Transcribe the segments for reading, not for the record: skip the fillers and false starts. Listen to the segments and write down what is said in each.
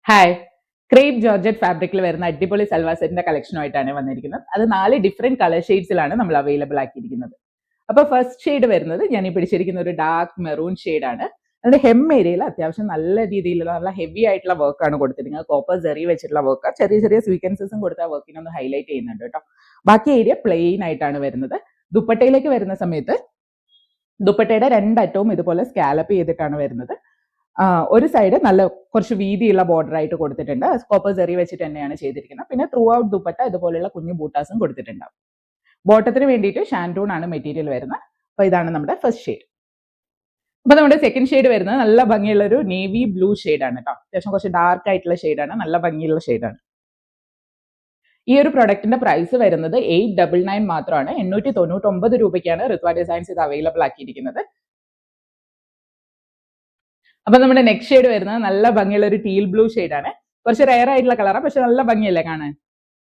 Hi, crepe georgette ഫാബ്രിക്കിൽ വരുന്ന അടിപൊളി സൽവാർ സെറ്റിന്റെ കളക്ഷനുമായിട്ടാണ് വന്നിരിക്കുന്നത്. അത് 4 ഡിഫറെന്റ് കളർ ഷെയ്ഡ്സിലാണ് നമ്മൾ അവൈലബിൾ ആക്കിയിരിക്കുന്നത്. അപ്പൊ ഫസ്റ്റ് ഷെയ്ഡ് വരുന്നത് ഞാൻ ഈ പിടിച്ചിരിക്കുന്ന ഒരു ഡാർക്ക് മെറൂൺ ഷെയ്ഡാണ്. അതിന്റെ ഹെം ഏരിയയിൽ അത്യാവശ്യം നല്ല രീതിയിലുള്ള നല്ല ഹെവി ആയിട്ടുള്ള വർക്കാണ് കൊടുത്തിരിക്കുന്നത്. കോപ്പർ ജെറി വെച്ചിട്ടുള്ള വർക്ക്, ചെറിയ ചെറിയ സ്വീക്വൻസസും കൊടുത്ത വർക്കിനെ ഒന്ന് ഹൈലൈറ്റ് ചെയ്യുന്നുണ്ട് കേട്ടോ. ബാക്കി ഏരിയ പ്ലെയിൻ ആയിട്ടാണ് വരുന്നത്. ദുപ്പട്ടയിലേക്ക് വരുന്ന സമയത്ത് ദുപ്പട്ടയുടെ രണ്ടറ്റവും ഇതുപോലെ സ്കാലപ്പ് ചെയ്തിട്ടാണ് വരുന്നത്. ഒരു സൈഡ് നല്ല കുറച്ച് വീതിയുള്ള ബോർഡർ ആയിട്ട് കൊടുത്തിട്ടുണ്ട്. കോപ്പർ ജെറി വെച്ചിട്ട് തന്നെയാണ് ചെയ്തിരിക്കുന്നത്. പിന്നെ ത്രൂ ഔട്ട് ദുപ്പട്ട ഇതുപോലെയുള്ള കുഞ്ഞു ബൂട്ടാസും കൊടുത്തിട്ടുണ്ട്. ബോട്ടത്തിന് വേണ്ടിയിട്ട് ഷാൻഡൂൺ ആണ് മെറ്റീരിയൽ വരുന്നത്. അപ്പൊ ഇതാണ് നമ്മുടെ ഫസ്റ്റ് ഷെയ്ഡ്. അപ്പൊ നമ്മുടെ സെക്കൻഡ് ഷെയ്ഡ് വരുന്നത് നല്ല ഭംഗിയുള്ള ഒരു നേവി ബ്ലൂ ഷെയ്ഡാണ് കേട്ടോ. അത്യാവശ്യം കുറച്ച് ഡാർക്ക് ആയിട്ടുള്ള ഷെയ്ഡാണ്, നല്ല ഭംഗിയുള്ള ഷെയ്ഡാണ്. ഈ ഒരു പ്രൊഡക്റ്റിന്റെ പ്രൈസ് വരുന്നത് 899 മാത്രമാണ്. 899 രൂപയ്ക്കാണ് ഋത്വ ഡിസൈൻസ് ഇത് അവൈലബിൾ ആക്കിയിരിക്കുന്നത്. അപ്പൊ നമ്മുടെ നെക്സ്റ്റ് ഷെയ്ഡ് വരുന്നത് നല്ല ഭംഗിയുള്ള ഒരു ടീൽ ബ്ലൂ ഷെയ്ഡാണ്. കുറച്ച് റെയർ ആയിട്ടുള്ള കളറാണ്, പക്ഷെ നല്ല ഭംഗിയല്ലേ കാണാൻ.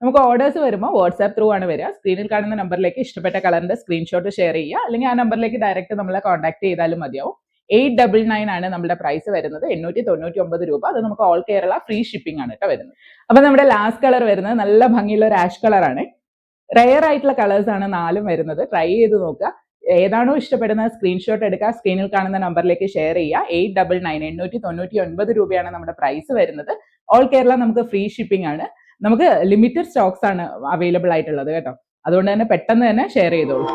നമുക്ക് ഓർഡേഴ്സ് വരുമ്പോൾ വാട്സ്ആപ്പ് ത്രൂ ആണ് വരിക. സ്ക്രീനിൽ കാണുന്ന നമ്പറിലേക്ക് ഇഷ്ടപ്പെട്ട കളറിന്റെ സ്ക്രീൻഷോട്ട് ഷെയർ ചെയ്യുക, അല്ലെങ്കിൽ ആ നമ്പറിലേക്ക് ഡയറക്റ്റ് നമ്മളെ കോൺടാക്ട് ചെയ്താലും മതിയാവും. 899 ആണ് നമ്മുടെ പ്രൈസ് വരുന്നത്. 899 രൂപ. അത് നമുക്ക് ഓൾ കേരള ഫ്രീ ഷിപ്പിംഗ് ആണ് കേട്ടോ വരുന്നത്. അപ്പൊ നമ്മുടെ ലാസ്റ്റ് കളർ വരുന്നത് നല്ല ഭംഗിയുള്ള ഒരു ആഷ് കളറാണ്. റെയർ ആയിട്ടുള്ള കളേഴ്സ് ആണ് 4 വരുന്നത്. ട്രൈ ചെയ്ത് നോക്കുക. ഏതാണോ ഇഷ്ടപ്പെടുന്നത് സ്ക്രീൻഷോട്ട് എടുക്കുക, സ്ക്രീനിൽ കാണുന്ന നമ്പറിലേക്ക് ഷെയർ ചെയ്യുക. 899 899 രൂപയാണ് നമ്മുടെ പ്രൈസ് വരുന്നത്. ഓൾ കേരള നമുക്ക് ഫ്രീ ഷിപ്പിംഗ് ആണ്. നമുക്ക് ലിമിറ്റഡ് സ്റ്റോക്സ് ആണ് അവൈലബിൾ ആയിട്ടുള്ളത് കേട്ടോ. അതുകൊണ്ട് തന്നെ പെട്ടെന്ന് തന്നെ ഷെയർ ചെയ്തോളൂ.